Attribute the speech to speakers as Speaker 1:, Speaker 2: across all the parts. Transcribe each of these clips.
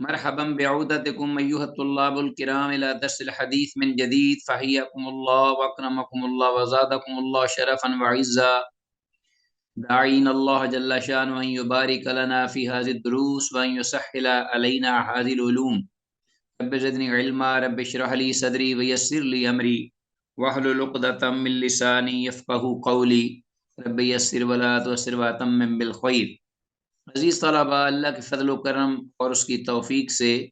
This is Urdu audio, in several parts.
Speaker 1: مرحبا بعودتكم أيها الطلاب الكرام إلى درس الحديث من جديد، فحياكم الله وأكرمكم الله وزادكم الله شرفا وعزا. داعين الله جل شأنه أن يبارك لنا في هذه الدروس وأن يسهل علينا هذه العلوم. رب زدني علما، رب اشرح لي صدري ويسر لي أمري واحلل عقدة من لساني يفقهوا قولي. رب يسر ولا تعسر وتمم بالخير. عزیز طلبہ، اللہ کے فضل و کرم اور اس کی توفیق سے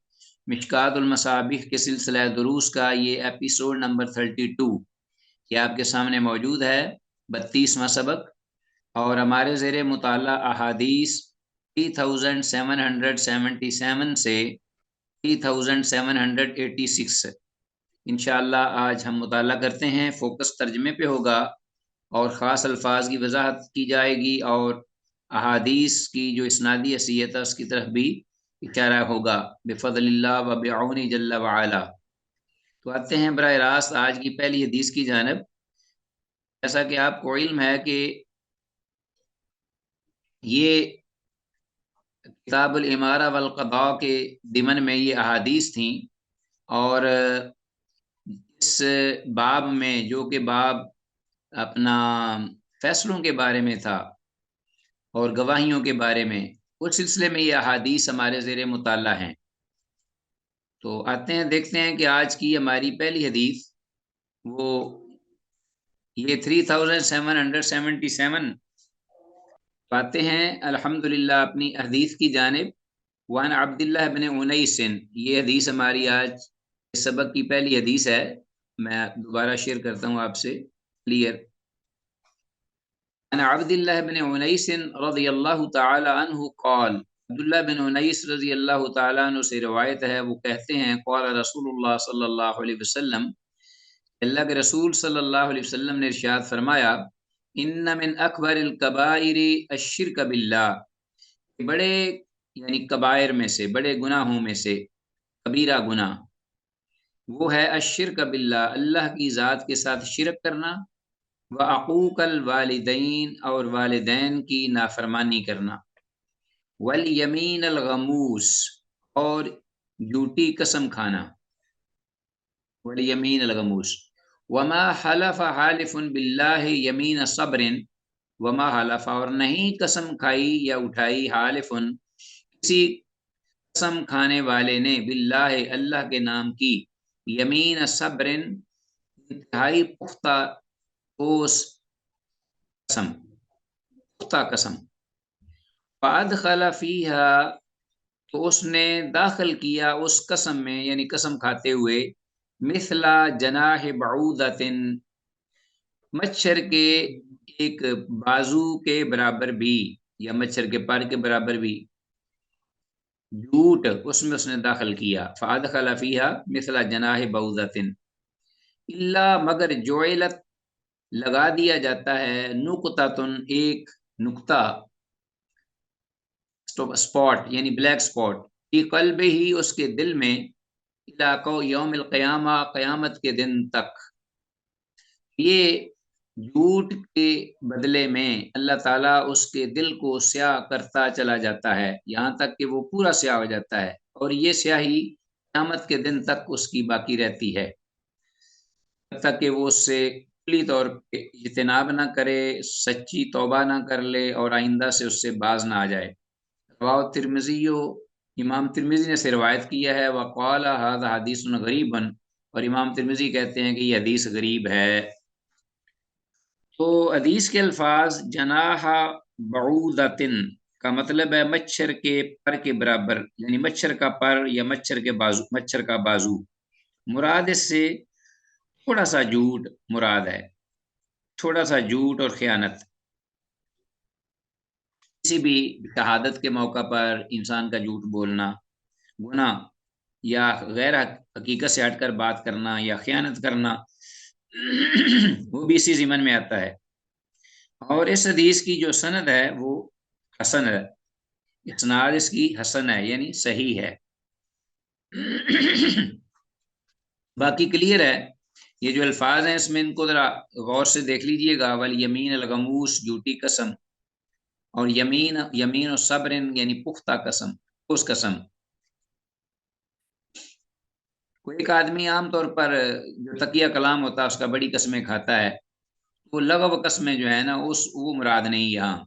Speaker 1: مشکات المصابیح کے سلسلہ دروس کا یہ ایپیسوڈ نمبر 32 یہ آپ کے سامنے موجود ہے، 32واں سبق، اور ہمارے زیر مطالعہ احادیث 3777 سے 3786 انشاءاللہ آج ہم مطالعہ کرتے ہیں۔ فوکس ترجمے پہ ہوگا اور خاص الفاظ کی وضاحت کی جائے گی اور احادیث کی جو اسنادی حیثیت ہے اس کی طرف بھی اشارہ ہوگا بفضل اللہ و بعون جل وعلا۔ تو آتے ہیں براہ راست آج کی پہلی حدیث کی جانب۔ جیسا کہ آپ کو علم ہے کہ یہ کتاب الامارہ والقضاء کے ضمن میں یہ احادیث تھیں، اور اس باب میں جو کہ باب اپنا فیصلوں کے بارے میں تھا اور گواہیوں کے بارے میں، اس سلسلے میں یہ احادیث ہمارے زیر مطالعہ ہیں۔ تو آتے ہیں، دیکھتے ہیں کہ آج کی ہماری پہلی حدیث وہ یہ 3777 پاتے ہیں الحمدللہ اپنی حدیث کی جانب۔ وان عبداللہ بن انیس، یہ حدیث ہماری آج اس سبق کی پہلی حدیث ہے۔ میں دوبارہ شیئر کرتا ہوں آپ سے کلیئر۔ عن عبداللہ بن انیس رضی اللہ تعالی عنہ قال، عبداللہ بن انیس رضی اللہ تعالیٰ عنہ سے روایت ہے، وہ کہتے ہیں قال رسول اللہ صلی اللہ علیہ وسلم، اللہ کے رسول صلی اللہ علیہ وسلم نے ارشاد فرمایا، ان من اکبر الکبائر الشرک باللہ، بڑے یعنی کبائر میں سے، بڑے گناہوں میں سے کبیرہ گناہ وہ ہے الشرک باللہ، اللہ کی ذات کے ساتھ شرک کرنا، وعقوق الوالدین اور والدین کی نافرمانی کرنا، والیمین الغموس اور جھوٹی قسم کھانا، والیمین الغموس، وما حلف حالف باللہ یمین صبر، وما حلف اور نہیں قسم کھائی یا اٹھائی حالف کسی قسم کھانے والے نے باللہ اللہ کے نام کی، یمین صبر انتہائی پختہ قسم، پختہ قسم، فادخل فیہا تو اس نے داخل کیا اس قسم میں، یعنی قسم کھاتے ہوئے، مثل جناح بعودۃ مچھر کے ایک بازو کے برابر بھی، یا مچھر کے پر کے برابر بھی، جھوٹ اس نے داخل کیا۔ فادخل فیہا مثل جناح بعودۃ الا مگر جعلت لگا دیا جاتا ہے، نقطۃ ایک نقطہ، سپاٹ یعنی بلیک سپاٹ، فی قلب ہی اس کے دل میں، علاقہ یوم القیامہ قیامت کے دن تک۔ یہ جھوٹ کے بدلے میں اللہ تعالیٰ اس کے دل کو سیاہ کرتا چلا جاتا ہے یہاں تک کہ وہ پورا سیاہ ہو جاتا ہے، اور یہ سیاہی قیامت کے دن تک اس کی باقی رہتی ہے، جب تک کہ وہ اس سے کلی طور پہ اجتناب نہ کرے، سچی توبہ نہ کر لے اور آئندہ سے اس سے باز نہ آ جائے۔ رواه ترمذی، امام ترمذی نے سے روایت کیا ہے، وقال هذا حدیث غریب، اور امام ترمذی کہتے ہیں کہ یہ حدیث غریب ہے۔ تو حدیث کے الفاظ جناح بعودۃ کا مطلب ہے مچھر کے پر کے برابر، یعنی مچھر کا پر یا مچھر کے بازو، مچھر کا بازو، مراد اس سے تھوڑا سا جھوٹ مراد ہے، تھوڑا سا جھوٹ اور خیانت۔ کسی بھی شہادت کے موقع پر انسان کا جھوٹ بولنا گناہ، یا غیر حقیقت سے ہٹ کر بات کرنا یا خیانت کرنا، وہ بھی اسی ضمن میں آتا ہے۔ اور اس حدیث کی جو سند ہے وہ حسن ہے، اسناد اس کی حسن ہے یعنی صحیح ہے۔ باقی کلیئر ہے، یہ جو الفاظ ہیں اس میں ان کو ذرا غور سے دیکھ لیجئے گا، والیمین الغموس جھوٹی قسم، اور یمین و صبر یعنی پختہ قسم، اس قسم، کوئی ایک آدمی عام طور پر جو تقیہ کلام ہوتا ہے اس کا بڑی قسمیں کھاتا ہے، وہ لغو قسمیں جو ہے نا وہ مراد نہیں یہاں،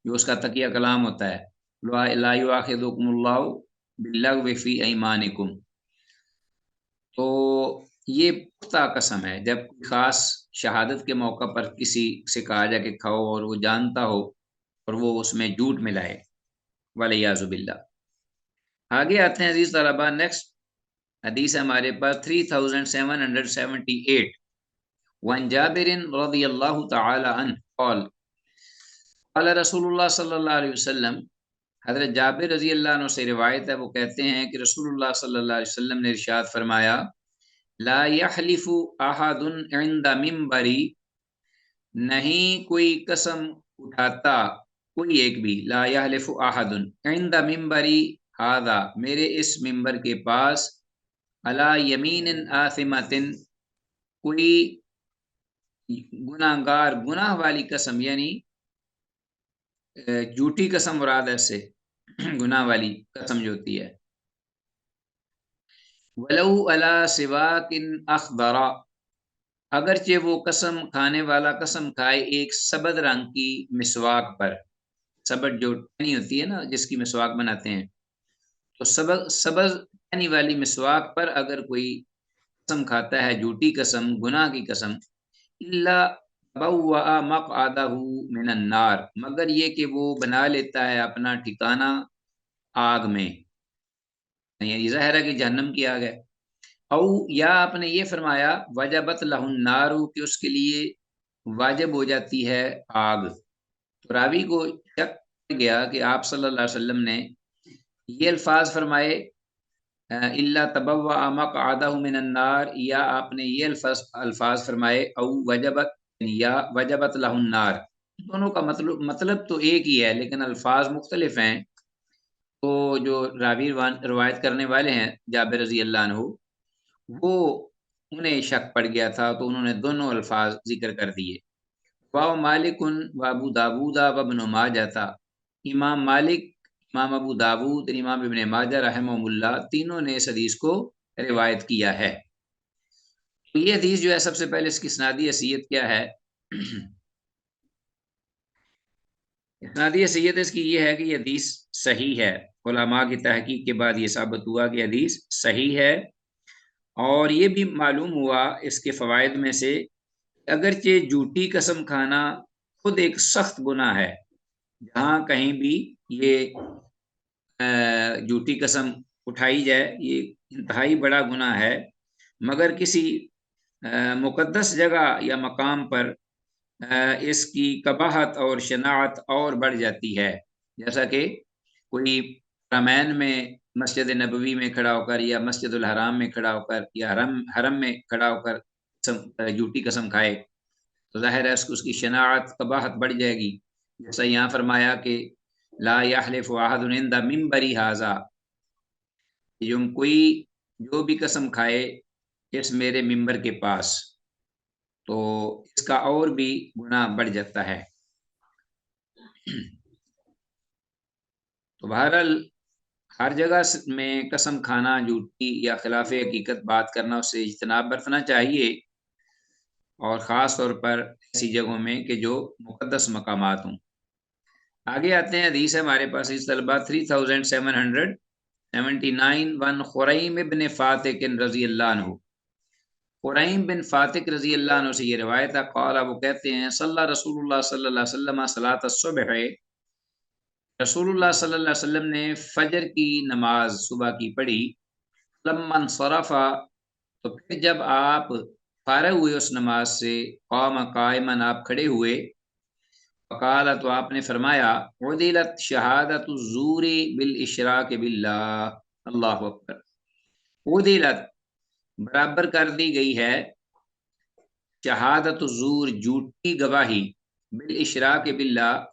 Speaker 1: جو اس کا تقیہ کلام ہوتا ہے، لا یؤاخذکم اللہ باللغو فی ایمانکم، تو یہ پختہ قسم ہے جب خاص شہادت کے موقع پر کسی سے کہا جائے کہ کھاؤ اور وہ جانتا ہو اور وہ اس میں جھوٹ ملائے، والیاذ باللہ۔ آگے آتے ہیں عزیز طلباء، نیکسٹ حدیث ہمارے پاس 3778، وعن جابر رضی اللہ تعالی عنہ قال قال رسول اللہ صلی اللہ علیہ وسلم، حضرت جابر رضی اللہ عنہ سے روایت ہے، وہ کہتے ہیں کہ رسول اللہ صلی اللہ علیہ وسلم نے ارشاد فرمایا، لا یحلف احد عند منبری، نہیں کوئی قسم اٹھاتا کوئی ایک بھی، لا یحلف احد عند منبری ھذا، میرے اس منبر کے پاس، علی یمین آثمۃ، کوئی گناہ گار گناہ والی قسم، یعنی جھوٹی قسم مراد ہے سے گناہ والی قسم جو ہوتی ہے، ولو علی سواک اخضر، اگرچہ وہ قسم کھانے والا قسم کھائے ایک سبز رنگ کی مسواک پر، سبز جو ٹہنی ہوتی ہے نا جس کی مسواک بناتے ہیں، تو سبز ٹہنی والی مسواک پر اگر کوئی قسم کھاتا ہے، جھوٹی قسم گناہ کی قسم، الا بوا مقعدہ من النار، مگر یہ کہ وہ بنا لیتا ہے اپنا ٹھکانہ آگ میں، یعنی ظاہر ہے کہ جہنم کی آگ ہے، او یا آپ نے یہ فرمایا وجبت لہ النار، کہ اس کے لیے واجب ہو جاتی ہے آگ، تو راوی کو شک گیا کہ آپ صلی اللہ علیہ وسلم نے یہ الفاظ فرمائے الا تبوا مقعدہ من النار، یا آپ نے یہ الفاظ فرمائے او وجبت یا وجبت لہ النار، دونوں کا مطلب تو ایک ہی ہے لیکن الفاظ مختلف ہیں، تو جو راوی روایت کرنے والے ہیں جابر رضی اللہ عنہ، وہ انہیں شک پڑ گیا تھا تو انہوں نے دونوں الفاظ ذکر کر دیے، واو مالک و ابو داود و ابن ماجہ تھا، امام مالک، امام ابو داود اور امام ابن ماجہ رحمہ اللہ تینوں نے اس حدیث کو روایت کیا ہے۔ تو یہ حدیث جو ہے سب سے پہلے اس کی اسنادی حیثیت کیا ہے؟ اسنادی حیثیت اس کی یہ ہے کہ یہ حدیث صحیح ہے، علماء کی تحقیق کے بعد یہ ثابت ہوا کہ حدیث صحیح ہے، اور یہ بھی معلوم ہوا اس کے فوائد میں سے، اگرچہ جھوٹی قسم کھانا خود ایک سخت گناہ ہے، جہاں کہیں بھی یہ جھوٹی قسم اٹھائی جائے یہ انتہائی بڑا گناہ ہے، مگر کسی مقدس جگہ یا مقام پر اس کی قباحت اور شناعت اور بڑھ جاتی ہے، جیسا کہ کوئی حرمین میں مسجد نبوی میں کھڑا ہو کر یا مسجد الحرام میں کھڑا ہو کر یا حرم میں کھڑا ہو کر جھوٹی قسم کھائے تو ظاہر ہے اس کی شناعت قباحت بڑھ جائے گی، جیسا یہاں فرمایا کہ لا یحلف احد عند منبری ھذا، کوئی جو بھی قسم کھائے اس میرے منبر کے پاس، تو اس کا اور بھی گناہ بڑھ جاتا ہے۔ تو بہرحال ہر جگہ میں قسم کھانا جھوٹی یا خلاف حقیقت بات کرنا اس سے اجتناب برتنا چاہیے، اور خاص طور پر ایسی جگہوں میں کہ جو مقدس مقامات ہوں۔ آگے آتے ہیں حدیث ہے ہمارے پاس اس طلبہ 3779، ون خریم بن فاتق رضی اللہ عنہ، خریم بن فاتق رضی اللہ عنہ سے یہ روایت ہے، قال، وہ کہتے ہیں صلی رسول اللہ صلی اللہ علیہ وسلم صلاۃ الصبح، رسول اللہ صلی اللہ علیہ وسلم نے فجر کی نماز صبح کی پڑھی، لما انصرف، تو پھر جب آپ فارغ ہوئے اس نماز سے، قام قائما، آپ کھڑے ہوئے، فقال، تو آپ نے فرمایا، عدلت شہادت الزور بالاشراک باللہ، اللہ اکبر، عدلت برابر کر دی گئی ہے، شہادت الزور جھوٹی گواہی، بالاشراک باللہ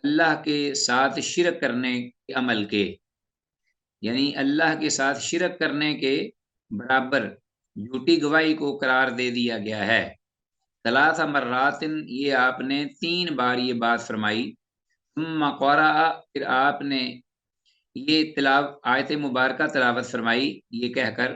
Speaker 1: اللہ کے ساتھ شرک کرنے کے عمل کے، یعنی اللہ کے ساتھ شرک کرنے کے برابر جھوٹی گواہی کو قرار دے دیا گیا ہے، ثلاث مرات، یہ آپ نے 3 بار یہ بات فرمائی، ثم قرأ، پھر آپ نے یہ آیت مبارکہ تلاوت فرمائی، یہ کہہ کر،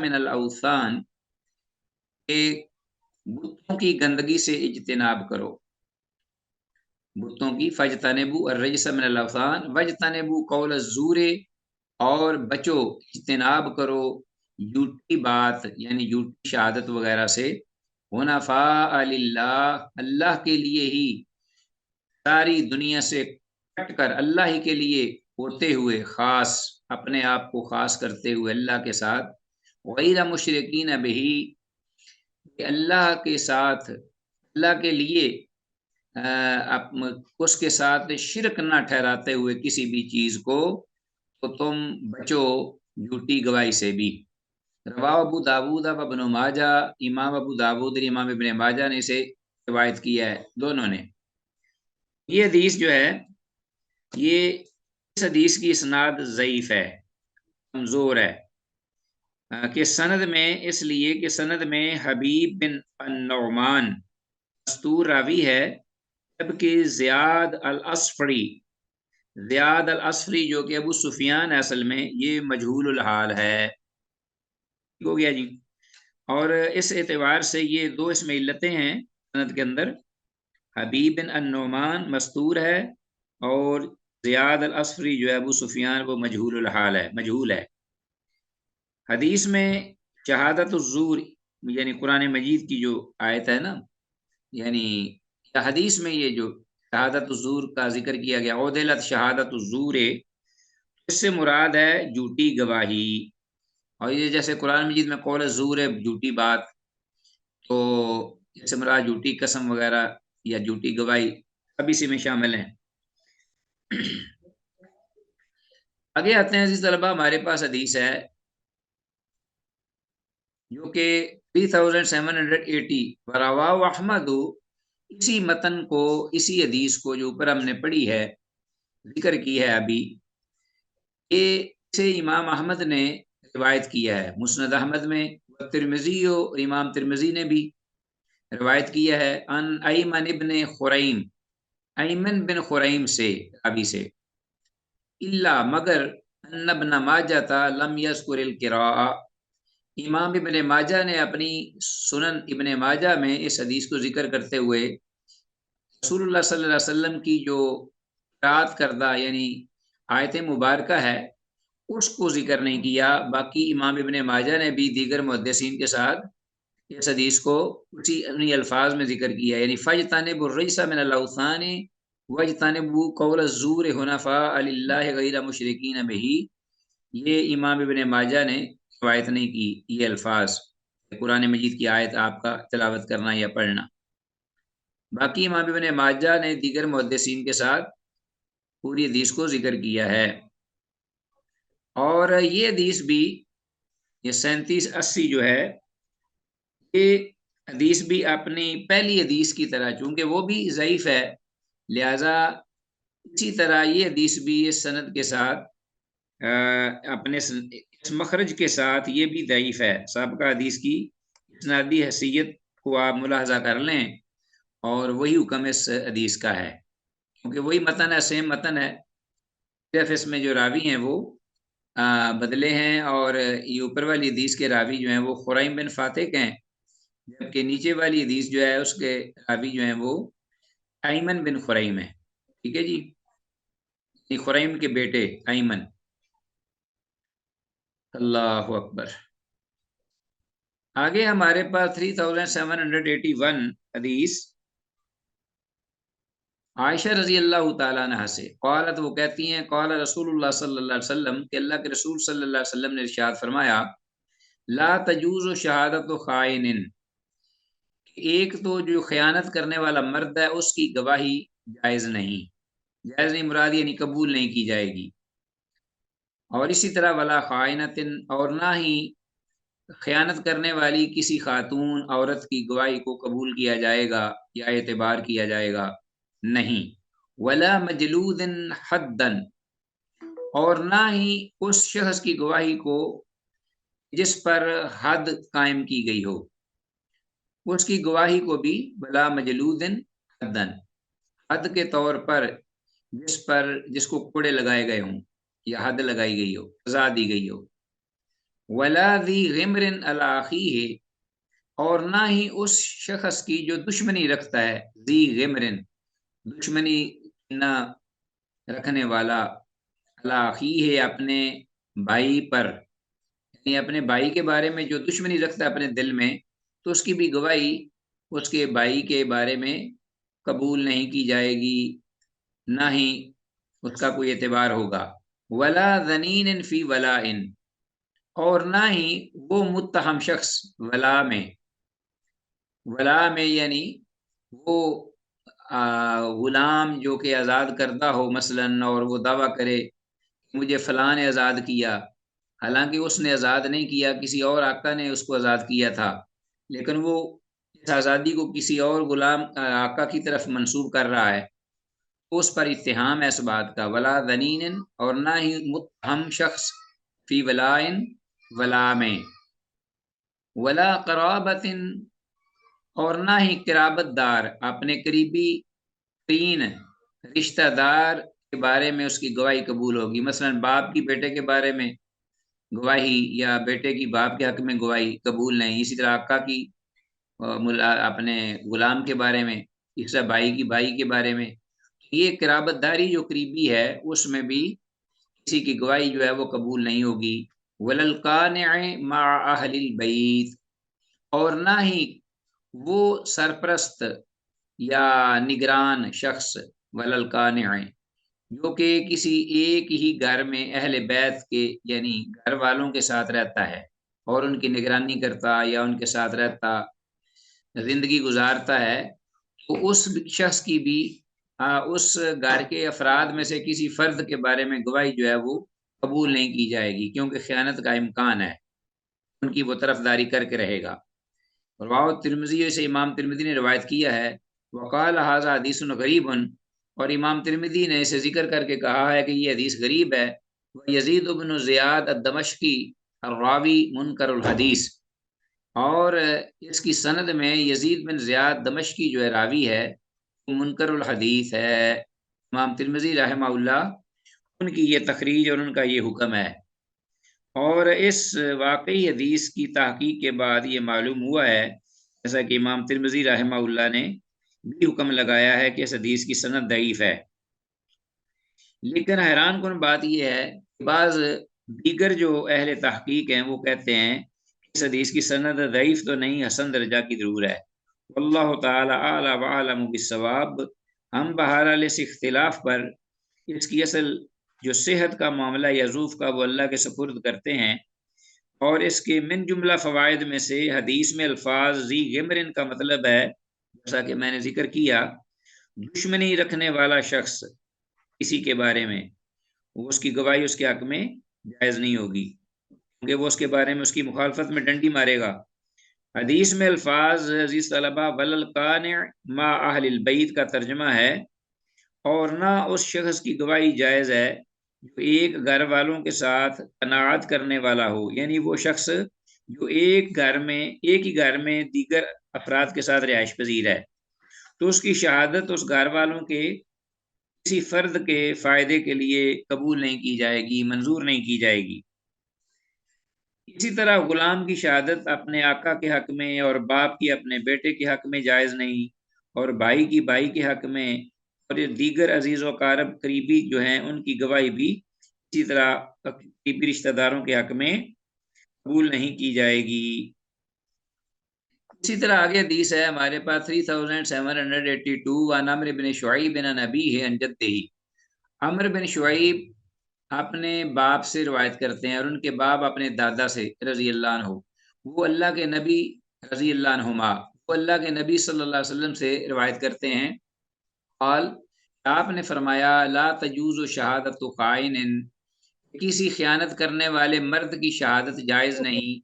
Speaker 1: من الاوثان، کہ بتوں کی گندگی سے اجتناب کرو، بتوں کی، فجتنبو الرجس من الاوثان وجتنبو قول الزور، اور بچو، اجتناب کرو جھوٹی بات یعنی جھوٹی شہادت وغیرہ سے، حنفاء للہ، اللہ کے لیے ہی، ساری دنیا سے کٹ کر اللہ ہی کے لیے ہوتے ہوئے، خاص، اپنے آپ کو خاص کرتے ہوئے اللہ کے ساتھ، غیر مشرکین بہی، کہ اللہ کے ساتھ، اللہ کے لیے اس کے ساتھ شرک نہ ٹھہراتے ہوئے کسی بھی چیز کو، تو تم بچو جھوٹی گواہی سے بھی۔ رواہ ابو داود و ابن ماجہ، امام ابو داود اور امام ابن ماجہ نے اسے روایت کیا ہے، دونوں نے۔ یہ حدیث جو ہے، یہ اس حدیث کی اسناد ضعیف ہے، کمزور ہے، کہ سند میں، اس لیے کہ سند میں حبیب بن النعمان مستور راوی ہے، جبکہ زیاد الاصفری جو کہ ابو سفیان اصل میں، یہ مجہول الحال ہے، ہو گیا جی۔ اور اس اعتبار سے یہ دو اس میں علتیں ہیں سند کے اندر، حبیب بن النعمان مستور ہے، اور زیاد الاصفری جو ہے ابو سفیان، وہ مجہول الحال ہے، مجہول ہے۔ حدیث میں شہادت الزور، یعنی قرآن مجید کی جو آیت ہے نا، یعنی حدیث میں یہ جو شہادت الزور کا ذکر کیا گیا، عدلت شہادت الزور، اس سے مراد ہے جھوٹی گواہی، اور یہ جیسے قرآن مجید میں قول الزور ہے جھوٹی بات، تو اس سے مراد جھوٹی قسم وغیرہ یا جھوٹی گواہی اب اسی میں شامل ہیں۔ آگے آتے ہیں عزیز طلبہ، ہمارے پاس حدیث ہے جو کہ 3780، ورواه احمد، اسی متن کو، اسی حدیث کو جو اوپر ہم نے پڑھی ہے، ذکر کی ہے ابھی، یہ اسے امام احمد نے روایت کیا ہے مسند احمد میں، ترمذی اور امام ترمذی نے بھی روایت کیا ہے، ان ایمن ابن خریم، ایمن بن خریم سے، ابھی سے، الا، مگر، ان ابن ماجہ تھا، لم یذکر القراء، امام ابن ماجہ نے اپنی سنن ابن ماجہ میں اس حدیث کو ذکر کرتے ہوئے رسول اللہ صلی اللہ علیہ وسلم کی جو قرات کردہ یعنی آیت مبارکہ ہے، اس کو ذکر نہیں کیا، باقی امام ابن ماجہ نے بھی دیگر محدثین کے ساتھ اس حدیث کو انہی الفاظ میں ذکر کیا، یعنی فَاجْتَنِبُوا الرِّجْسَ مِنَ الْأَوْثَانِ وَاجْتَنِبُوا قَوْلَ الزُّورِ حُنَفَاءَ لِلَّهِ غَيْرَ مُشْرِكِينَ بِهِ، یہ امام ابن ماجہ نے روایت نہیں کی یہ الفاظ، قرآن مجید کی آیت آپ کا تلاوت کرنا یا پڑھنا، باقی امام ابن ماجہ نے دیگر محدثین کے ساتھ پوری حدیث کو ذکر کیا ہے۔ اور یہ حدیث بھی، یہ 3780 جو ہے، یہ حدیث بھی اپنی پہلی حدیث کی طرح، چونکہ وہ بھی ضعیف ہے، لہذا اسی طرح یہ حدیث بھی اس سند کے ساتھ، اپنے اس مخرج کے ساتھ یہ بھی ضعیف ہے، سابقہ حدیث کی اسنادی حیثیت کو آپ ملاحظہ کر لیں، اور وہی حکم اس حدیث کا ہے، کیونکہ وہی متن ہے، سیم متن ہے، صرف اس میں جو راوی ہیں وہ بدلے ہیں، اور یہ اوپر والی حدیث کے راوی جو ہیں وہ خریم بن فاتح کے ہیں، جبکہ نیچے والی حدیث جو ہے اس کے راوی جو ہیں وہ ایمن بن خریم ہیں، ٹھیک ہے جی، خریم کے بیٹے ایمن۔ اللہ اکبر۔ آگے ہمارے پاس 3781 حدیث عائشہ رضی اللہ تعالیٰ عنہ سے، قالت، وہ کہتی ہیں، قال رسول اللہ صلی اللہ علیہ وسلم، کہ اللہ کے رسول صلی اللہ علیہ وسلم نے ارشاد فرمایا، لا تجوز شہادت خائن، ایک تو جو خیانت کرنے والا مرد ہے اس کی گواہی جائز نہیں، جائز نہیں مراد یعنی قبول نہیں کی جائے گی، اور اسی طرح ولا خائنۃ، اور نہ ہی خیانت کرنے والی کسی خاتون عورت کی گواہی کو قبول کیا جائے گا یا اعتبار کیا جائے گا، نہیں، ولا مجلود حدن، اور نہ ہی اس شخص کی گواہی کو جس پر حد قائم کی گئی ہو، اس کی گواہی کو بھی ولا مجلود حدن، حد کے طور پر جس کو کوڑے لگائے گئے ہوں یا حد لگائی گئی ہو، سزا دی گئی ہو، ولا ذی غمر علی اخیہ، اور نہ ہی اس شخص کی جو دشمنی رکھتا ہے، ذی غمر دشمنی نہ رکھنے والا، علی اخیہ اپنے بھائی پر، یعنی اپنے بھائی کے بارے میں جو دشمنی رکھتا ہے اپنے دل میں، تو اس کی بھی گواہی اس کے بھائی کے بارے میں قبول نہیں کی جائے گی، نہ ہی اس کا کوئی اعتبار ہوگا۔ ولا ذنین فی ولاء، اور نہ ہی وہ متہم شخص ولا میں یعنی وہ غلام جو کہ آزاد کردہ ہو مثلا، اور وہ دعویٰ کرے مجھے فلاں نے آزاد کیا، حالانکہ اس نے آزاد نہیں کیا، کسی اور آقا نے اس کو آزاد کیا تھا، لیکن وہ اس آزادی کو کسی اور غلام آقا کی طرف منسوب کر رہا ہے، تو اس پر اتہام ہے اس بات کا۔ ولا ذنین، اور نہ ہی متہم شخص، فی ولائن ولا میں، ولا قرابت، اور نہ ہی قرابت دار اپنے قریبی ترین رشتہ دار کے بارے میں اس کی گواہی قبول ہوگی، مثلا باپ کی بیٹے کے بارے میں گواہی، یا بیٹے کی باپ کے حق میں گواہی قبول نہیں، اسی طرح آقا کی اپنے غلام کے بارے میں، اس طرح بھائی کی بھائی کے بارے میں، یہ قرابت داری جو قریبی ہے اس میں بھی کسی کی گواہی جو ہے وہ قبول نہیں ہوگی۔ وللقانع مع اہل البیت، اور نہ ہی وہ سرپرست یا نگران شخص، وللقانع جو کہ کسی ایک ہی گھر میں اہل بیت کے یعنی گھر والوں کے ساتھ رہتا ہے اور ان کی نگرانی کرتا یا ان کے ساتھ رہتا، زندگی گزارتا ہے، تو اس شخص کی بھی اس گھر کے افراد میں سے کسی فرد کے بارے میں گواہی جو ہے وہ قبول نہیں کی جائے گی، کیونکہ خیانت کا امکان ہے، ان کی وہ طرفداری کر کے رہے گا۔ رواه ترمذی، سے امام ترمذی نے روایت کیا ہے، وقال هذا حدیث غریب، اور امام ترمذی نے اسے ذکر کر کے کہا ہے کہ یہ حدیث غریب ہے۔ یزید بن زیاد الدمشقی الراوی منکر الحدیث، اور اس کی سند میں یزید بن زیاد دمشقی جو ہے راوی ہے، وہ منکر الحدیث ہے۔ امام ترمذی رحمہ اللہ ان کی یہ تخریج اور ان کا یہ حکم ہے، اور اس واقعی حدیث کی تحقیق کے بعد یہ معلوم ہوا ہے، جیسا کہ امام ترمذی رحمہ اللہ نے بھی حکم لگایا ہے کہ اس حدیث کی سند ضعیف ہے۔ لیکن حیران کن بات یہ ہے کہ بعض دیگر جو اہل تحقیق ہیں وہ کہتے ہیں کہ اس حدیث کی سند ضعیف تو نہیں، حسن درجہ کی ضرور ہے۔ واللہ تعالی اعلی و اعلم بالصواب، ہم بہرحال اس اختلاف پر اس کی اصل جو صحت کا معاملہ یا ضعف کا وہ اللہ کے سپرد کرتے ہیں، اور اس کے من جملہ فوائد میں سے حدیث میں الفاظ ذی غمرن کا مطلب ہے، جیسا کہ میں نے ذکر کیا، دشمنی رکھنے والا شخص کسی کے بارے میں، وہ اس کی گواہی اس کے حق میں جائز نہیں ہوگی، کیونکہ وہ اس کے بارے میں اس کی مخالفت میں ڈنڈی مارے گا۔ حدیث میں الفاظ عزیز طلبہ وللقانع مع اہل البیت کا ترجمہ ہے، اور نہ اس شخص کی گواہی جائز ہے جو ایک گھر والوں کے ساتھ قناعت کرنے والا ہو، یعنی وہ شخص جو ایک ہی گھر میں دیگر افراد کے ساتھ رہائش پذیر ہے، تو اس کی شہادت اس گھر والوں کے کسی فرد کے فائدے کے لیے قبول نہیں کی جائے گی، منظور نہیں کی جائے گی۔ اسی طرح غلام کی شہادت اپنے آقا کے حق میں اور باپ کی اپنے بیٹے کے حق میں جائز نہیں، اور بھائی کی بھائی کے حق میں، اور دیگر عزیز و اقارب قریبی جو ہیں ان کی گواہی بھی اسی طرح قریبی رشتہ داروں کے حق میں قبول نہیں کی جائے گی۔ اسی طرح آگے حدیث ہے ہمارے پاس 3782، وعن عمرو بن شعیب عن ابیہ عن جدہ، عمرو بن شعیب اپنے باپ سے روایت کرتے ہیں اور ان کے باپ اپنے دادا سے رضی اللہ عنہ، وہ اللہ کے نبی رضی اللہ عنہما، وہ اللہ کے نبی صلی اللہ علیہ وسلم سے روایت کرتے ہیں، قال، آپ نے فرمایا، لا تجوز شہادت خائن، کسی خیانت کرنے والے مرد کی شہادت جائز نہیں،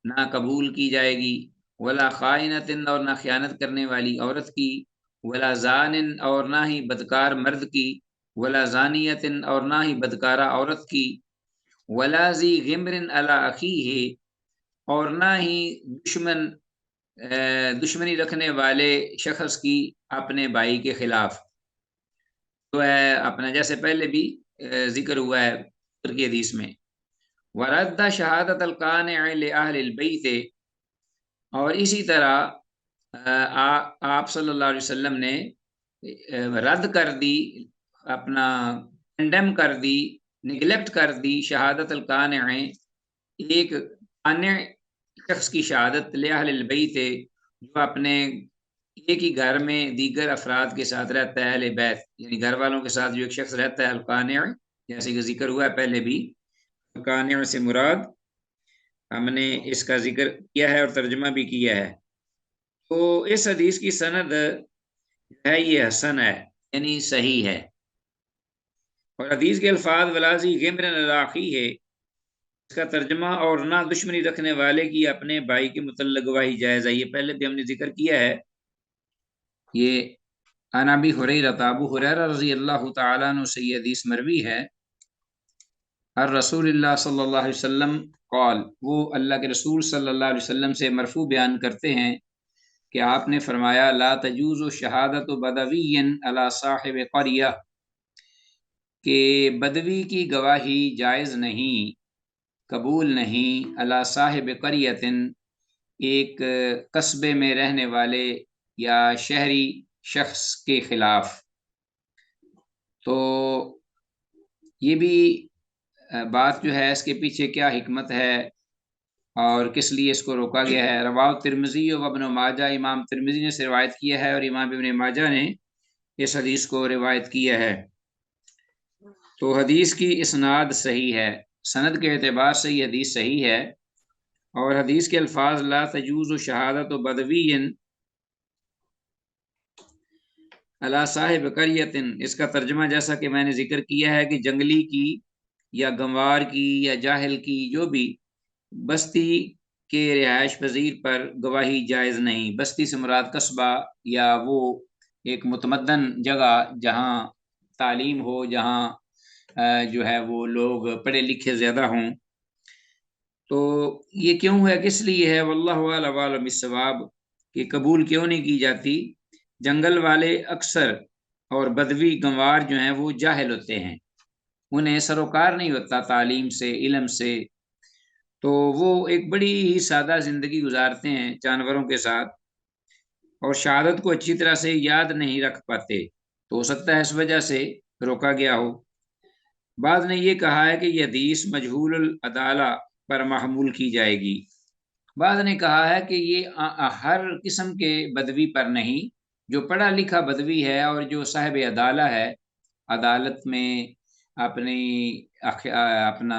Speaker 1: نہ قبول کی جائے گی، ولا خائنۃ، اور نہ خیانت کرنے والی عورت کی، ولا زان، اور نہ ہی بدکار مرد کی، ولا زانیت، اور نہ ہی بدکارہ عورت کی، ولا ذی غمر علی اخیہ، اور نہ ہی دشمنی رکھنے والے شخص کی اپنے بھائی کے خلاف، تو ہے اپنا جیسے پہلے بھی ذکر ہوا ہے کی حدیث میں۔ ورد شہادت القانع لأہل البیت، اور اسی طرح آپ صلی اللہ علیہ وسلم نے رد کر دی، اپنا کنڈیم کر دی، نگلیکٹ کر دی شہادت القانع، ایک قانع شخص کی شہادت لأہل البیت، جو اپنے ایک ہی گھر میں دیگر افراد کے ساتھ رہتا ہے، اہل بیت یعنی گھر والوں کے ساتھ جو ایک شخص رہتا ہے القانع، جیسے کہ ذکر ہوا ہے پہلے بھی، القانع سے مراد ہم نے اس کا ذکر کیا ہے اور ترجمہ بھی کیا ہے۔ تو اس حدیث کی سند ہے یہ حسن ہے، یعنی صحیح ہے، اور حدیث کے الفاظ ولازی غمر الاخی ہے، اس کا ترجمہ اور نہ دشمنی رکھنے والے کی اپنے بھائی کے متعلق گواہی جائز ہے، یہ پہلے بھی ہم نے ذکر کیا ہے۔ یہ عن ابی ہریرہ، ابو ہریرہ رضی اللہ تعالیٰ عنہ سے یہ حدیث مروی ہے، الرسول اللہ صلی اللہ علیہ وسلم قال، وہ اللہ کے رسول صلی اللہ علیہ وسلم سے مرفوع بیان کرتے ہیں کہ آپ نے فرمایا لا تجوز شہادت بدوی علی صاحب قریہ، کہ بدوی کی گواہی جائز نہیں، قبول نہیں، علی صاحب قریۃ، ایک قصبے میں رہنے والے یا شہری شخص کے خلاف۔ تو یہ بھی بات جو ہے اس کے پیچھے کیا حکمت ہے اور کس لیے اس کو روکا گیا ہے۔ رواه ترمذی و ابن ماجہ، امام ترمذی نے سے روایت کیا ہے اور امام ابن ماجہ نے اس حدیث کو روایت کیا ہے۔ تو حدیث کی اسناد صحیح ہے، سند کے اعتبار سے یہ حدیث صحیح ہے، اور حدیث کے الفاظ لا تجوز شہادت بدوی علی صاحب قریۃ، اس کا ترجمہ جیسا کہ میں نے ذکر کیا ہے کہ جنگلی کی یا گنوار کی یا جاہل کی جو بھی بستی کے رہائش پذیر پر گواہی جائز نہیں۔ بستی سے مراد قصبہ یا وہ ایک متمدن جگہ جہاں تعلیم ہو، جہاں جو ہے وہ لوگ پڑھے لکھے زیادہ ہوں۔ تو یہ کیوں ہے، کس لیے ہے، واللہ اعلم بالصواب، کہ قبول کیوں نہیں کی جاتی؟ جنگل والے اکثر اور بدوی گنوار جو ہیں وہ جاہل ہوتے ہیں، انہیں سروکار نہیں ہوتا تعلیم سے، علم سے، تو وہ ایک بڑی ہی سادہ زندگی گزارتے ہیں جانوروں کے ساتھ، اور شہادت کو اچھی طرح سے یاد نہیں رکھ پاتے، تو ہو سکتا ہے اس وجہ سے روکا گیا ہو۔ بعض نے یہ کہا ہے کہ یہ حدیث مجہول العدالہ پر محمول کی جائے گی، بعض نے کہا ہے کہ یہ ہر قسم کے بدوی پر نہیں، جو پڑھا لکھا بدوی ہے اور جو صاحب عدالہ ہے، عدالت میں اپنا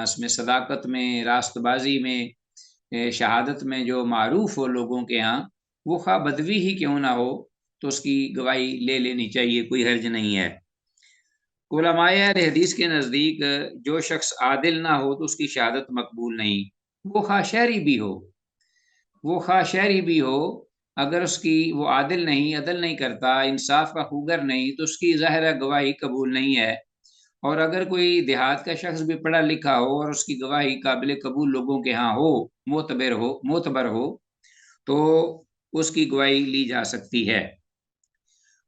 Speaker 1: اس میں صداقت میں، راست بازی میں، شہادت میں جو معروف ہو لوگوں کے ہاں، وہ خواہ بدوی ہی کیوں نہ ہو تو اس کی گواہی لے لینی چاہیے، کوئی حرج نہیں ہے۔ علماء اہل حدیث کے نزدیک جو شخص عادل نہ ہو تو اس کی شہادت مقبول نہیں، وہ خواہ شہری بھی ہو، اگر اس کی وہ عادل نہیں، عدل نہیں کرتا، انصاف کا خوگر نہیں، تو اس کی ظاہرہ گواہی قبول نہیں ہے۔ اور اگر کوئی دیہات کا شخص بھی پڑھا لکھا ہو اور اس کی گواہی قابل قبول لوگوں کے ہاں ہو، معتبر ہو تو اس کی گواہی لی جا سکتی ہے۔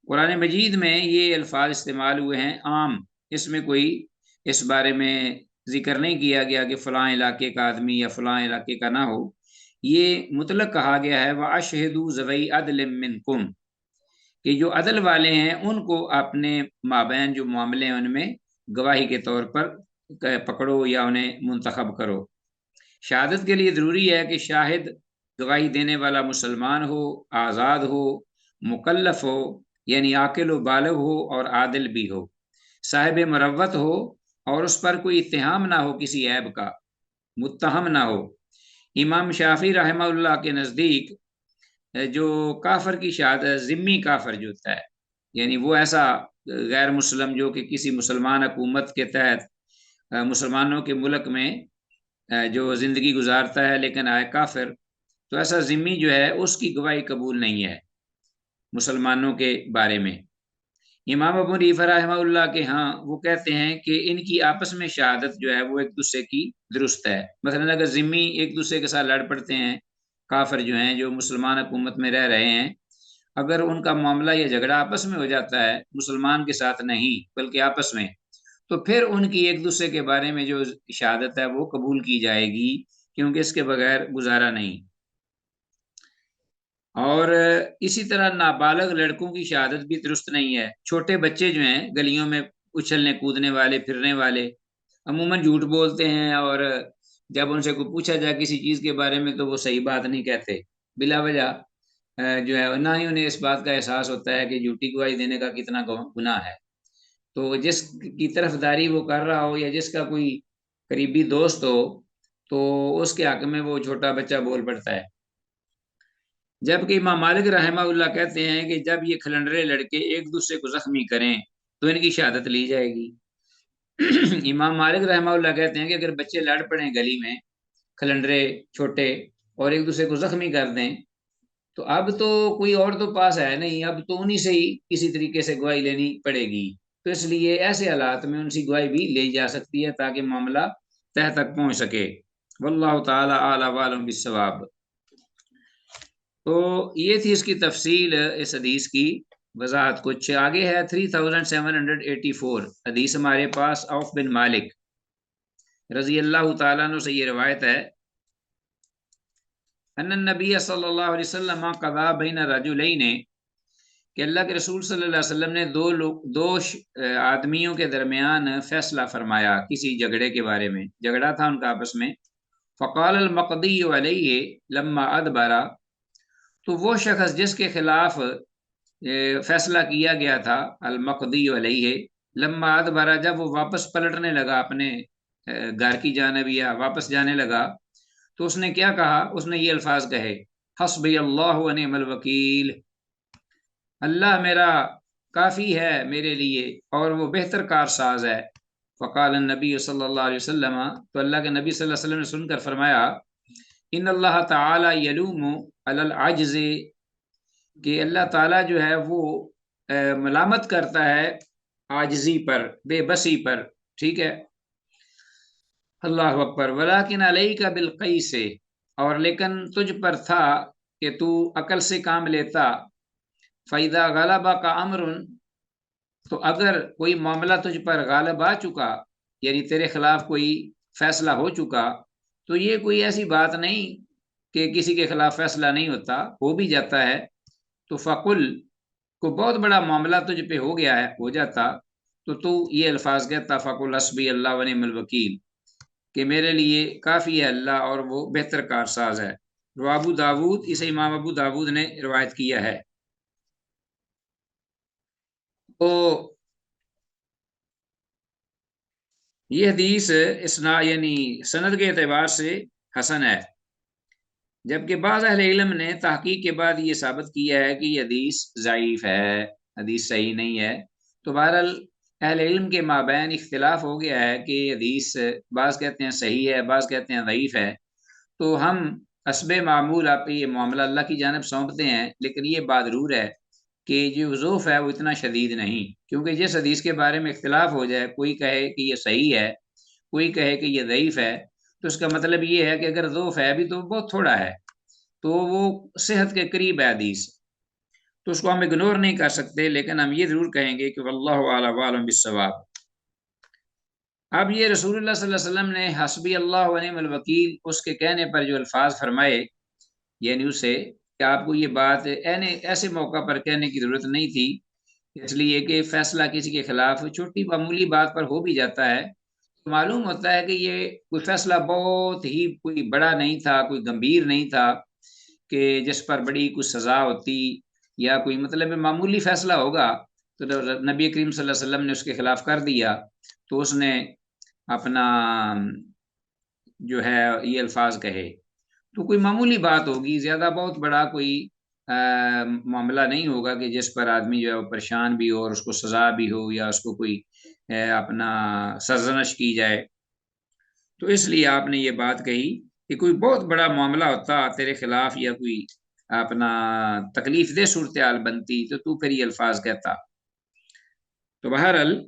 Speaker 1: قرآن مجید میں یہ الفاظ استعمال ہوئے ہیں عام، اس میں کوئی اس بارے میں ذکر نہیں کیا گیا کہ فلاں علاقے کا آدمی یا فلاں علاقے کا نہ ہو، یہ مطلق کہا گیا ہے وَأَشْهِدُوا ذَوَيْ عَدْلٍ مِّنْكُمْ، کہ جو عدل والے ہیں ان کو اپنے مابین جو معاملے ہیں ان میں گواہی کے طور پر پکڑو یا انہیں منتخب کرو۔ شہادت کے لیے ضروری ہے کہ شاہد گواہی دینے والا مسلمان ہو، آزاد ہو، مکلف ہو یعنی عاقل و بالغ ہو اور عادل بھی ہو، صاحب مروت ہو اور اس پر کوئی اتہام نہ ہو، کسی عیب کا متہم نہ ہو۔ امام شافعی رحمہ اللہ کے نزدیک جو کافر کی شہادت، ذمی کافر جو ہوتا ہے، یعنی وہ ایسا غیر مسلم جو کہ کسی مسلمان حکومت کے تحت مسلمانوں کے ملک میں جو زندگی گزارتا ہے لیکن آئے کافر، تو ایسا ذمی جو ہے اس کی گواہی قبول نہیں ہے مسلمانوں کے بارے میں۔ امام ابو حنیفہ رحمہ اللہ کے ہاں وہ کہتے ہیں کہ ان کی آپس میں شہادت جو ہے وہ ایک دوسرے کی درست ہے، مثلا اگر ذمی ایک دوسرے کے ساتھ لڑ پڑتے ہیں، کافر جو ہیں جو مسلمان حکومت میں رہ رہے ہیں، اگر ان کا معاملہ یا جھگڑا آپس میں ہو جاتا ہے، مسلمان کے ساتھ نہیں بلکہ آپس میں، تو پھر ان کی ایک دوسرے کے بارے میں جو شہادت ہے وہ قبول کی جائے گی، کیونکہ اس کے بغیر گزارا نہیں۔ اور اسی طرح نابالغ لڑکوں کی شہادت بھی درست نہیں ہے۔ چھوٹے بچے جو ہیں گلیوں میں اچھلنے کودنے والے پھرنے والے عموماً جھوٹ بولتے ہیں، اور جب ان سے کوئی پوچھا جائے کسی چیز کے بارے میں تو وہ صحیح بات نہیں کہتے، بلا وجہ جو ہے نہ ہی انہیں اس بات کا احساس ہوتا ہے کہ جھوٹی گواہی دینے کا کتنا گناہ ہے۔ تو جس کی طرف داری وہ کر رہا ہو یا جس کا کوئی قریبی دوست ہو تو اس کے حق میں وہ چھوٹا بچہ بول پڑتا ہے۔ جبکہ امام مالک رحمہ اللہ کہتے ہیں کہ جب یہ کھلنڈرے لڑکے ایک دوسرے کو زخمی کریں تو ان کی شہادت لی جائے گی۔ امام مالک رحمہ اللہ کہتے ہیں کہ اگر بچے لڑ پڑیں گلی میں، کھلنڈرے چھوٹے، اور ایک دوسرے کو زخمی کر دیں، تو اب تو کوئی اور تو پاس ہے نہیں، اب تو انہی سے ہی کسی طریقے سے گواہی لینی پڑے گی۔ تو اس لیے ایسے حالات میں ان سے گواہی بھی لی جا سکتی ہے تاکہ معاملہ تہ تک پہنچ سکے۔ واللہ تعالی اعلی وعلم بالصواب۔ تو یہ تھی اس کی تفصیل، اس حدیث کی وضاحت۔ کچھ آگے ہے 3784 حدیث ہمارے پاس عوف بن مالک رضی اللہ تعالیٰ عنہ سے یہ روایت ہے، ان النبی صلی اللہ علیہ وسلم قضا بین رجلین، کہ اللہ کے رسول صلی اللہ علیہ وسلم نے دو آدمیوں کے درمیان فیصلہ فرمایا کسی جھگڑے کے بارے میں، جھگڑا تھا ان کا آپس میں۔ فقال المقضی علیہ لما ادبر، تو وہ شخص جس کے خلاف فیصلہ کیا گیا تھا، المقضی علیہ لما ادبر، جب وہ واپس پلٹنے لگا اپنے گھر کی جانب یا واپس جانے لگا، تو اس نے کیا کہا؟ اس نے یہ الفاظ کہے، حسبی اللہ و نعم الوکیل، اللہ میرا کافی ہے میرے لیے اور وہ بہتر کارساز ہے۔ فقال النبی صلی اللہ علیہ وسلم، تو اللہ کے نبی صلی اللہ علیہ وسلم نے سن کر فرمایا، ان اللہ تعالی یلوم علی العجز، کہ اللہ تعالیٰ جو ہے وہ ملامت کرتا ہے عاجزی پر، بے بسی پر، ٹھیک ہے، اللہ اکبر۔ ولیکن علیک بالقیس، اور لیکن تجھ پر تھا کہ تو عقل سے کام لیتا۔ فَإِذَا غَلَبَكَ أَمْرٌ، تو اگر کوئی معاملہ تجھ پر غالب آ چکا، یعنی تیرے خلاف کوئی فیصلہ ہو چکا، تو یہ کوئی ایسی بات نہیں کہ کسی کے خلاف فیصلہ نہیں ہوتا، ہو بھی جاتا ہے۔ تو فقل، کو بہت بڑا معاملہ تجھ پہ ہو گیا ہے، ہو جاتا، تو یہ الفاظ کہتا، فقل حسبی اللہ ونعم الوکیل، کہ میرے لیے کافی ہے اللہ اور وہ بہتر کارساز ہے۔ ابو داود، اسے امام ابو داود نے روایت کیا ہے۔ تو یہ حدیث یعنی سند کے اعتبار سے حسن ہے، جبکہ بعض اہل علم نے تحقیق کے بعد یہ ثابت کیا ہے کہ یہ حدیث ضعیف ہے، حدیث صحیح نہیں ہے۔ تو بہرحال اہل علم کے مابین اختلاف ہو گیا ہے کہ حدیث بعض کہتے ہیں صحیح ہے، بعض کہتے ہیں ضعیف ہے۔ تو ہم حسب معمول آپ یہ معاملہ اللہ کی جانب سونپتے ہیں، لیکن یہ بات ضرور ہے کہ جو وضوف ہے وہ اتنا شدید نہیں، کیونکہ جس حدیث کے بارے میں اختلاف ہو جائے، کوئی کہے کہ یہ صحیح ہے، کوئی کہے کہ یہ ضعیف ہے، تو اس کا مطلب یہ ہے کہ اگر ضعف ہے بھی تو بہت تھوڑا ہے، تو وہ صحت کے قریب ہے حدیث، تو اس کو ہم اگنور نہیں کر سکتے، لیکن ہم یہ ضرور کہیں گے کہ واللہ اعلم وعلم بالصواب۔ اب یہ رسول اللہ صلی اللہ علیہ وسلم نے حسبی اللہ ونعم الوکیل اس کے کہنے پر جو الفاظ فرمائے، یعنی اسے کہ آپ کو یہ بات ایسے موقع پر کہنے کی ضرورت نہیں تھی، اس لیے کہ فیصلہ کسی کے خلاف چھوٹی معمولی بات پر ہو بھی جاتا ہے، تو معلوم ہوتا ہے کہ یہ کوئی فیصلہ بہت ہی کوئی بڑا نہیں تھا، کوئی گمبھیر نہیں تھا کہ جس پر بڑی کوئی سزا ہوتی، یا کوئی مطلب معمولی فیصلہ ہوگا تو نبی کریم صلی اللہ علیہ وسلم نے اس کے خلاف کر دیا، تو اس نے اپنا جو ہے یہ الفاظ کہے، تو کوئی معمولی بات ہوگی، زیادہ بہت بڑا کوئی معاملہ نہیں ہوگا کہ جس پر آدمی جو ہے وہ پریشان بھی ہو اور اس کو سزا بھی ہو یا اس کو کوئی اپنا سرزنش کی جائے۔ تو اس لیے آپ نے یہ بات کہی کہ کوئی بہت بڑا معاملہ ہوتا تیرے خلاف یا کوئی اپنا تکلیف دہ صورتحال بنتی تو پھر یہ الفاظ کہتا۔ تو بہرحال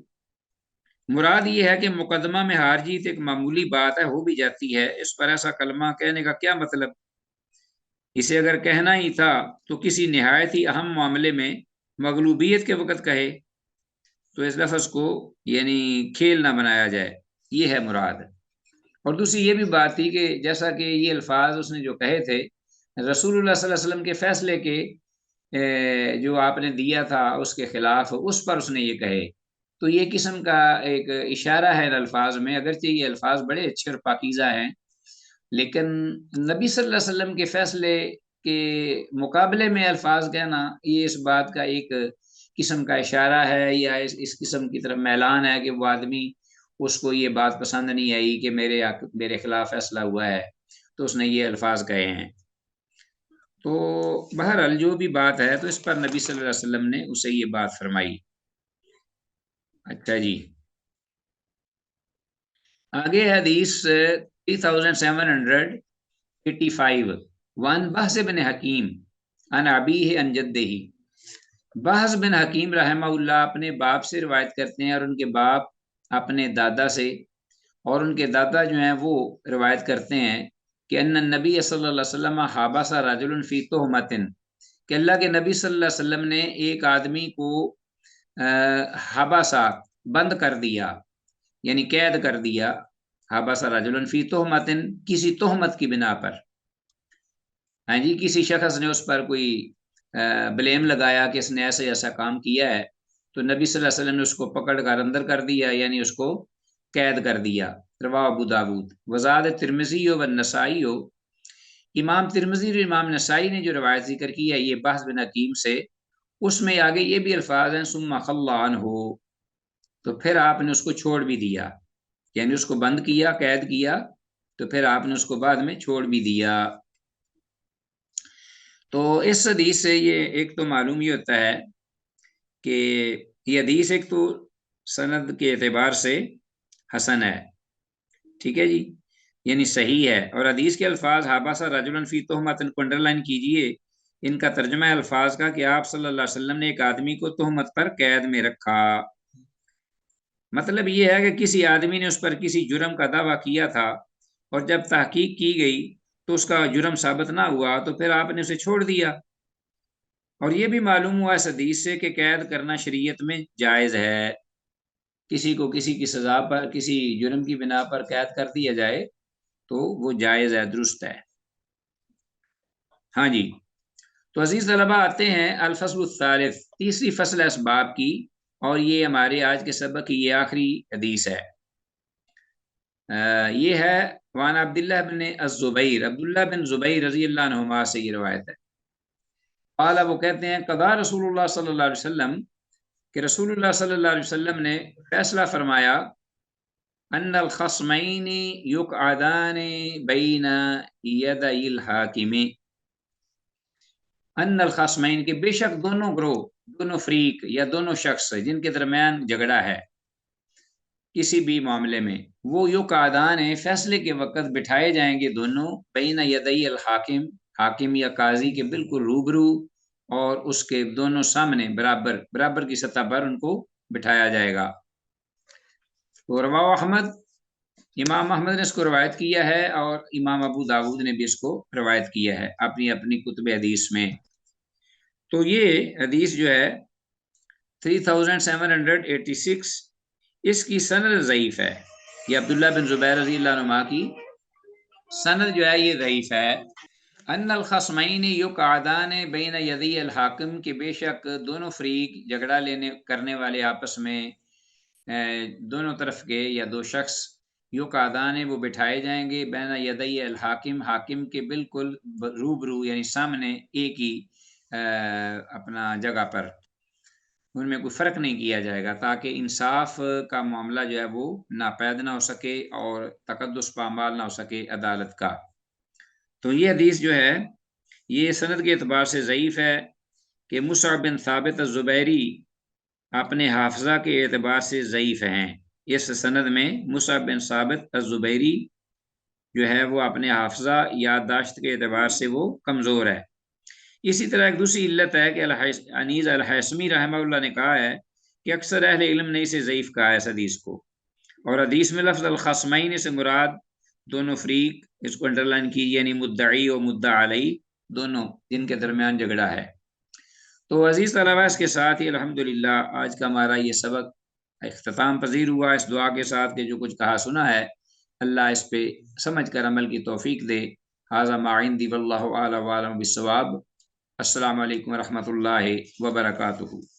Speaker 1: مراد یہ ہے کہ مقدمہ میں ہار جیت ایک معمولی بات ہے، ہو بھی جاتی ہے، اس پر ایسا کلمہ کہنے کا کیا مطلب؟ اسے اگر کہنا ہی تھا تو کسی نہایت ہی اہم معاملے میں مغلوبیت کے وقت کہے، تو اس لفظ کو یعنی کھیل نہ بنایا جائے، یہ ہے مراد۔ اور دوسری یہ بھی بات تھی کہ جیسا کہ یہ الفاظ اس نے جو کہے تھے رسول اللہ صلی اللہ علیہ وسلم کے فیصلے کے جو آپ نے دیا تھا اس کے خلاف، اس پر اس نے یہ کہے، تو یہ قسم کا ایک اشارہ ہے الفاظ میں، اگرچہ یہ الفاظ بڑے اچھے اور پاکیزہ ہیں، لیکن نبی صلی اللہ علیہ وسلم کے فیصلے کے مقابلے میں الفاظ کہنا یہ اس بات کا ایک قسم کا اشارہ ہے، یا اس قسم کی طرف میلان ہے کہ وہ آدمی اس کو یہ بات پسند نہیں آئی کہ میرے خلاف فیصلہ ہوا ہے تو اس نے یہ الفاظ کہے ہیں۔ تو بہرحال جو بھی بات ہے تو اس پر نبی صلی اللہ علیہ وسلم نے اسے یہ بات فرمائی۔ اچھا جی، آگے حدیث 3785 وان بحث بن حکیم ان ابیہ ان جدہ۔ بحث بن حکیم رحمہ اللہ اپنے باپ سے روایت کرتے ہیں اور ان کے باپ اپنے دادا سے، اور ان کے دادا جو ہیں وہ روایت کرتے ہیں کہ ان النبی صلی اللہ علیہ وسلم حبس رجل فی تہمۃ، کہ اللہ کے نبی صلی اللہ علیہ وسلم نے ایک آدمی کو حبسا بند کر دیا، یعنی قید کر دیا، حبس رجل فی تہمۃ کسی تہمت کی بنا پر، ہاں جی کسی شخص نے اس پر کوئی بلیم لگایا کہ اس نے ایسا ایسا کام کیا ہے، تو نبی صلی اللہ علیہ وسلم نے اس کو پکڑ کر اندر کر دیا، یعنی اس کو قید کر دیا۔ رواہ ابو داود وزاد ترمذی و نسائی، امام ترمذی اور امام نسائی نے جو روایت ذکر کی ہے یہ بحث بن حکیم سے، اس میں آگے یہ بھی الفاظ ہیں ثم خلى عنہ، تو پھر آپ نے اس کو چھوڑ بھی دیا، یعنی اس کو بند کیا، قید کیا، تو پھر آپ نے اس کو بعد میں چھوڑ بھی دیا۔ تو اس حدیث سے یہ ایک تو معلوم یہ ہوتا ہے کہ یہ حدیث ایک تو سند کے اعتبار سے حسن ہے، ٹھیک ہے جی، یعنی صحیح ہے، اور حدیث کے الفاظ حبس رجل فی تہمۃ کو انڈر لائن کیجئے، ان کا ترجمہ ہے الفاظ کا کہ آپ صلی اللہ علیہ وسلم نے ایک آدمی کو تہمت پر قید میں رکھا، مطلب یہ ہے کہ کسی آدمی نے اس پر کسی جرم کا دعویٰ کیا تھا اور جب تحقیق کی گئی تو اس کا جرم ثابت نہ ہوا تو پھر آپ نے اسے چھوڑ دیا۔ اور یہ بھی معلوم ہوا اس حدیث سے کہ قید کرنا شریعت میں جائز ہے، کسی کو کسی کی سزا پر، کسی جرم کی بنا پر قید کر دیا جائے تو وہ جائز ہے، درست ہے۔ ہاں جی، تو عزیز طلبہ آتے ہیں الفصل الثالث، تیسری فصل ہے اسباب کی، اور یہ ہمارے آج کے سبق کی یہ آخری حدیث ہے۔ یہ ہے وان عبداللہ بن الزبیر، عبداللہ بن زبیر رضی اللہ عنہما سے یہ روایت ہے، قال وہ کہتے ہیں قضا رسول اللہ صلی اللہ علیہ وسلم، کہ رسول اللہ صلی اللہ علیہ وسلم نے فیصلہ فرمایا، ان الخصمین یقعدان بین یدی الحاکم، ان الخصمین کے بے شک دونوں گروہ، دونوں فریق یا دونوں شخص جن کے درمیان جھگڑا ہے کسی بھی معاملے میں، وہ یقعدان ہیں فیصلے کے وقت بٹھائے جائیں گے دونوں، بین یدی الحاکم، حاکم یا قاضی کے بالکل روبرو اور اس کے دونوں سامنے برابر برابر کی سطح پر ان کو بٹھایا جائے گا۔ تو رواہ احمد، امام احمد نے اس کو روایت کیا ہے اور امام ابو داود نے بھی اس کو روایت کیا ہے اپنی اپنی کتب حدیث میں۔ تو یہ حدیث جو ہے 3786 اس کی سند ضعیف ہے، یہ عبداللہ بن زبیر رضی اللہ عنہ کی سند جو ہے یہ ضعیف ہے۔ ان الخصمین یقعدان بین یدی الحاکم، کے بے شک دونوں فریق جھگڑا کرنے والے آپس میں دونوں طرف کے یا دو شخص، یقعدان وہ بٹھائے جائیں گے بین یدی الحاکم، حاکم کے بالکل روبرو یعنی سامنے ایک ہی اپنا جگہ پر، ان میں کوئی فرق نہیں کیا جائے گا تاکہ انصاف کا معاملہ جو ہے وہ ناپید نہ ہو سکے اور تقدس پامال نہ ہو سکے عدالت کا۔ تو یہ حدیث جو ہے یہ سند کے اعتبار سے ضعیف ہے کہ مصعب بن ثابت الزبیری اپنے حافظہ کے اعتبار سے ضعیف ہیں، اس سند میں مصعب بن ثابت الزبیری جو ہے وہ اپنے حافظہ یادداشت کے اعتبار سے وہ کمزور ہے۔ اسی طرح ایک دوسری علت ہے کہ انیس الحیثمی رحمہ اللہ نے کہا ہے کہ اکثر اہل علم نے اسے ضعیف کہا ہے اس حدیث کو، اور حدیث میں لفظ الخصمین سے مراد دونوں فریق، اس کو انڈر لائن کی، یعنی مدعی و مدعا علیہ دونوں جن کے درمیان جھگڑا ہے۔ تو عزیز طلبہ اس کے ساتھ ہی الحمدللہ آج کا ہمارا یہ سبق اختتام پذیر ہوا اس دعا کے ساتھ کہ جو کچھ کہا سنا ہے اللہ اس پہ سمجھ کر عمل کی توفیق دے۔ ھذا ما عندی واللہ اعلم بالصواب۔ السلام علیکم ورحمۃ اللہ وبرکاتہ۔